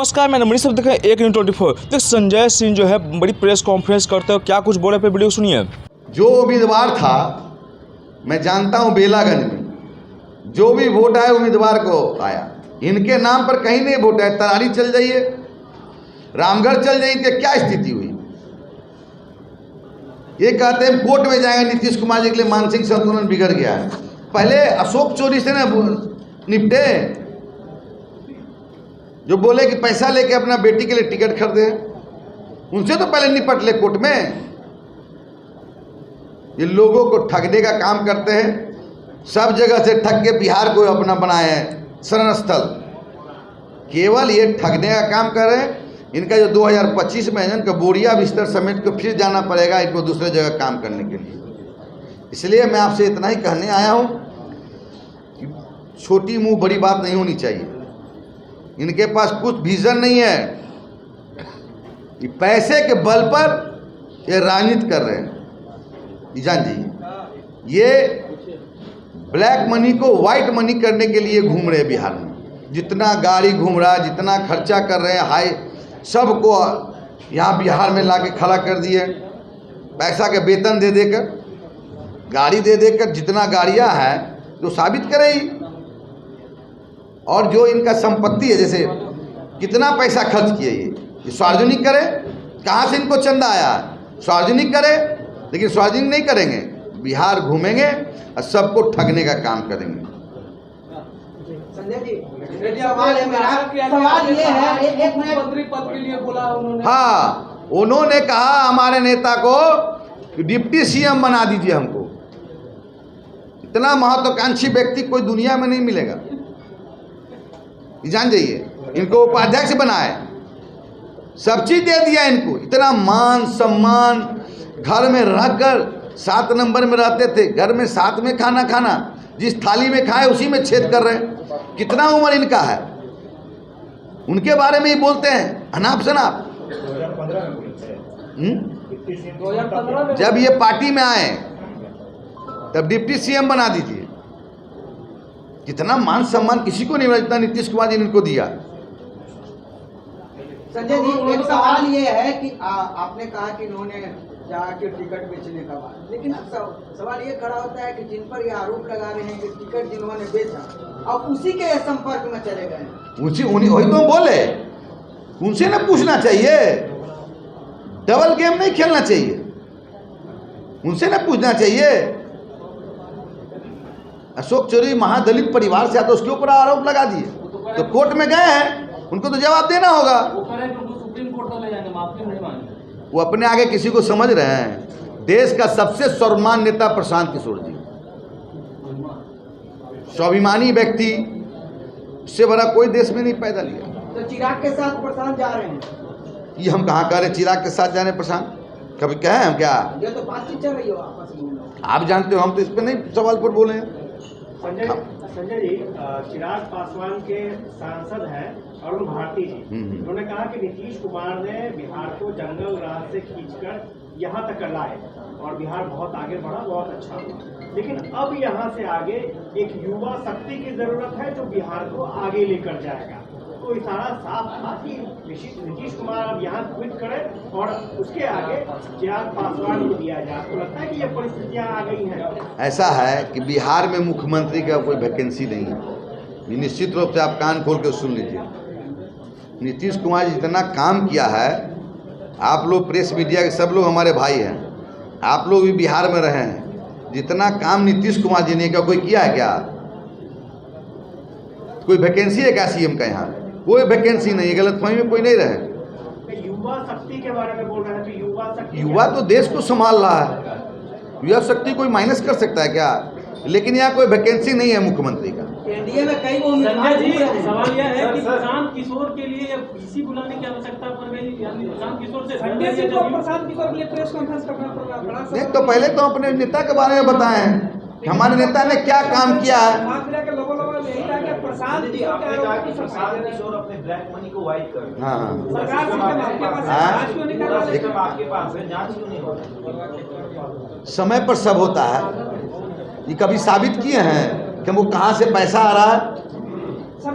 नमस्कार, मैं मनीष सब देखें एक न्यूज़ 24। तो संजय सिंह जो है बड़ी प्रेस कॉन्फ्रेंस करते हो, क्या कुछ बोले पे वीडियो सुनिए। जो उम्मीदवार था, मैं जानता हूं बेलागंज में जो भी वोट आया उम्मीदवार को आया, इनके नाम पर कहीं नहीं वोट आया। तरारी चल जाइए, रामगढ़ चल जाइए, इनकी क्या स्थिति हुई। ये कहते हैं कोर्ट में जाएंगे नीतीश कुमार जी के लिए, मानसिक संतुलन बिगड़ गया है। पहले अशोक चोरी से ना निपटे, जो बोले कि पैसा लेके अपना बेटी के लिए टिकट खरीदे, उनसे तो पहले निपट ले कोर्ट में। ये लोगों को ठगने का काम करते हैं, सब जगह से ठग के बिहार को अपना बनाए हैं शरण स्थल। केवल ये ठगने का काम कर रहे हैं। इनका जो 2025 में है, इनका बोरिया बिस्तर समेट के फिर जाना पड़ेगा इनको दूसरे जगह काम करने के लिए। इसलिए मैं आपसे इतना ही कहने आया हूँ कि छोटी मुंह बड़ी बात नहीं होनी चाहिए। इनके पास कुछ विजन नहीं है, ये पैसे के बल पर ये राजनीति कर रहे हैं। जान जी, ये ब्लैक मनी को वाइट मनी करने के लिए घूम रहे हैं बिहार में। जितना गाड़ी घूम रहा है, जितना खर्चा कर रहे हैं, हाई सबको यहाँ बिहार में लाके खड़ा कर दिए। पैसा के वेतन दे देकर, गाड़ी दे देकर, जितना गाड़ियाँ हैं तो साबित करें। और जो इनका संपत्ति है, जैसे कितना पैसा खर्च किए ये सार्वजनिक करें। कहाँ से इनको चंदा आया, सार्वजनिक करें। लेकिन सार्वजनिक नहीं करेंगे, बिहार घूमेंगे और सबको ठगने का काम करेंगे। संजय जी, सवाल है मेरा, सवाल ये है, एक मंत्री पद के लिए बोला उन्होंने। हाँ, उन्होंने कहा हमारे नेता को कि डिप्टी सीएम बना दीजिए हमको। इतना महत्वाकांक्षी व्यक्ति कोई दुनिया में नहीं मिलेगा। जान जाइए, इनको उपाध्यक्ष बनाए, सब चीज दे दिया इनको। इतना मान सम्मान, घर में रहकर 7 नंबर में रहते थे, घर में साथ में खाना खाना, जिस थाली में खाए उसी में छेद कर रहे हैं। कितना उम्र इनका है, उनके बारे में ही बोलते हैं अनाप शनाप। जब ये पार्टी में आए तब डिप्टी सीएम बना दीजिए। कितना मान सम्मान किसी को नहीं मिला जितना नीतीश कुमार जी ने इनको दिया। संजय जी, एक सवाल ये है कि आपने कहा कि इन्होंने जाके टिकट बेचने का बात, लेकिन सवाल ये खड़ा होता है कि जिन पर ये आरोप लगा रहे हैं कि टिकट जिन्होंने बेचा अब उसी के संपर्क में चले गए, वही तो बोले, उनसे ना पूछना चाहिए। डबल गेम नहीं खेलना चाहिए, उनसे ना पूछना चाहिए। अशोक चौधरी महादलित परिवार से आता, उसके ऊपर आरोप लगा दिए तो कोर्ट में गए हैं, उनको तो जवाब देना होगा। वो अपने आगे किसी को समझ रहे हैं। देश का सबसे सर्वमान नेता प्रशांत किशोर जी, स्वाभिमानी व्यक्ति, इससे बड़ा कोई देश में नहीं पैदा लिया। तो चिराग के साथ प्रशांत जा रहे हैं, ये हम कहाँ कह रहे चिराग के साथ जाने प्रशांत, कभी कहे हम क्या? ये तो बातचीत चल रही हो आपस में, आप जानते हो, हम तो इस पर नहीं सवाल पर बोले हैं। संजय जी, चिराग पासवान के सांसद हैं अरुण भारती जी, उन्होंने कहा कि नीतीश कुमार ने बिहार को जंगल राह से खींचकर यहाँ तक लाए और बिहार बहुत आगे बढ़ा, बहुत अच्छा हुआ। लेकिन अब यहाँ से आगे एक युवा शक्ति की जरूरत है जो बिहार को आगे लेकर जाएगा। तो इशारा साफ था कि नीतीश कुमार अब यहाँ क्विट करें और उसके आगे चिराग पासवान को दिया जाए। तो लगता है कि ये परिस्थितियाँ आ गई हैं। ऐसा है कि बिहार में मुख्यमंत्री का कोई वैकेंसी नहीं है। निश्चित रूप से आप कान खोल के सुन लीजिए। नीतीश कुमार जी जितना काम किया है, आप लोग प्रेस मीडिया के सब लोग हमारे भाई हैं, आप लोग भी बिहार में रहे हैं। जितना काम नीतीश कुमार जी ने क्या कोई किया है क्या? कोई वैकेंसी है क्या सीएम का? यहाँ कोई वैकेंसी नहीं है। गलतफहमी में कोई नहीं रहे। युवा शक्ति के बारे में बोल रहे हैं, तो युवा तो देश को संभाल रहा है। युवा शक्ति कोई माइनस कर सकता है क्या? लेकिन यहाँ कोई वैकेंसी नहीं है मुख्यमंत्री का। एनडीए में कई संजय जी, सवाल यह है कि प्रशांत किशोर के लिए पीसी बुलाने की आवश्यकता पड़ गई, यानी प्रशांत किशोर से प्रशांत किशोर के लिए प्रेस कॉन्फ्रेंस करना पड़ा। नहीं तो पहले तो अपने नेता के बारे में बताएं, हमारे नेता ने क्या काम किया है। प्रशांत किशोर अपने ब्लैक मनी को वाइट कर, हाँ, आपके पास है, जांच क्यों नहीं होती? समय पर सब होता है। ये कभी साबित किए हैं कि हमको कहाँ से पैसा आ रहा है?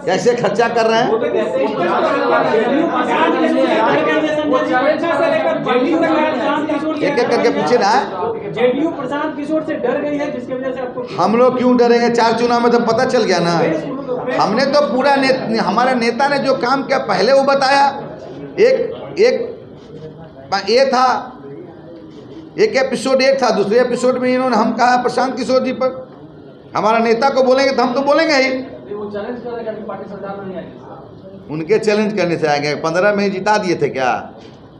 कैसे खर्चा कर रहे हैं। एक एक करके पूछे ना। जेडीयू प्रशांत किशोर से डर गई है, जिसकी वजह से आपको। हम लोग क्यों डरेंगे, 4 चुनाव में तो पता चल गया ना। हमने तो पूरा हमारे नेता ने जो काम किया पहले वो बताया। ये था, एक एपिसोड एक था, दूसरे एपिसोड में इन्होंने हम कहा प्रशांत किशोर जी पर। हमारा नेता को बोलेंगे तो हम तो बोलेंगे ही। वो चैलेंज करेगा कि पार्टी सरकार में नहीं आएगी। उनके चैलेंज करने से आएंगे। 15 में ही जिता दिए थे क्या?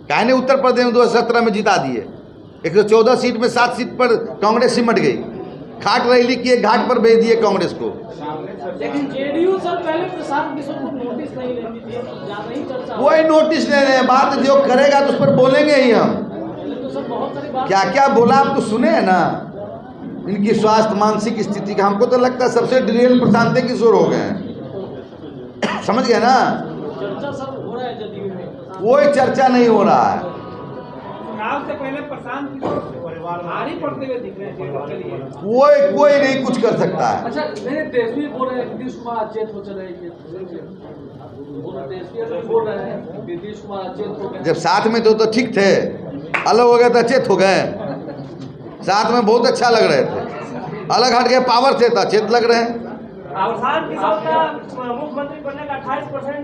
काहे नहीं उत्तर प्रदेश में 2017 में जिता दिए। 114 सीट में 7 सीट पर कांग्रेस सिमट गई। खाट रैली किए, घाट पर भेज दिए कांग्रेस को। लेकिन जेडीयू सर पहले प्रशांत किशोर को नोटिस नहीं लेती थी, ज्यादा ही चर्चा। वही नोटिस ले रहे हैं, बात जो करेगा तो उस पर बोलेंगे ही हम। तो सर बहुत सारी बात क्या क्या बोला आप तो सुने हैं ना। इनकी स्वास्थ्य मानसिक स्थिति का हमको तो लगता है सबसे डिटेल प्रशांत किशोर हो गए हैं। समझ गए ना। चर्चा सर हो रहा है जदयू में, कोई चर्चा नहीं हो रहा है। चुनाव से पहले प्रशांत किशोर भारी पड़ते हुए दिख रहे हैं। कोई नहीं कुछ कर सकता है। अच्छा, मेरे तेजवी बोल रहे हैं नीतीश कुमार अचेत हो चले गए। बोल रहे हैं नीतीश कुमार अचेत हो गए। जब साथ में तो ठीक थे, अलग हो गए तो अचेत हो गए। साथ में बहुत अच्छा लग रहे थे, अलग हट गए पावर से तो अचेत लग रहे हैं। प्रशांत किशोर का मुख्यमंत्री बनने का 28%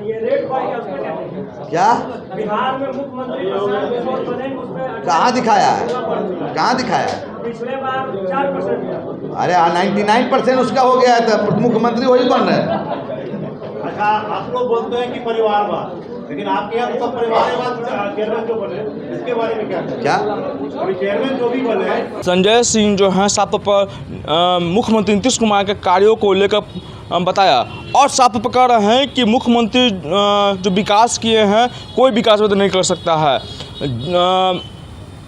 ये रेट पाई है, उसमें क्या कहेंगे? क्या बिहार में मुख्यमंत्री प्रशांत किशोर बनेंगे, उसमें कहाँ दिखाया है, कहाँ दिखाया है? पिछले बार 4%। अरे 99% उसका हो गया है तो मुख्यमंत्री वही बन रहे हैं। अच्छा, आप लोग बोलते हैं कि परिवारवाद, लेकिन आपके यहाँ तो सब परिवारवाद चेयरमैन जो बने, इसके बारे में क्या अभी चेयरमैन जो भी बने। संजय सिंह जो हैं साफ पर मुख्यमंत्री नीतीश कुमार के कार्यों को लेकर बताया और साफ पर कह रहे हैं कि मुख्यमंत्री जो विकास किए हैं कोई विकास नहीं कर सकता है।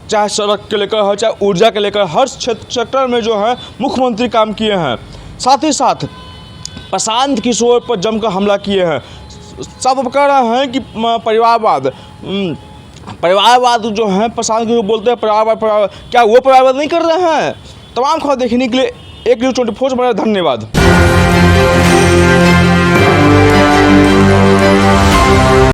चाहे सड़क के लेकर हो, चाहे ऊर्जा के लेकर, हर सेक्टर में जो है मुख्यमंत्री काम किए हैं। साथ ही साथ प्रशांत किशोर पर जमकर हमला किए हैं। सब कह रहे हैं कि परिवारवाद जो है प्रशांत किशोर बोलते हैं परिवारवाद, क्या वो परिवारवाद नहीं कर रहे हैं? तमाम खबर देखने के लिए एक न्यूज़ 24 से बड़ा धन्यवाद।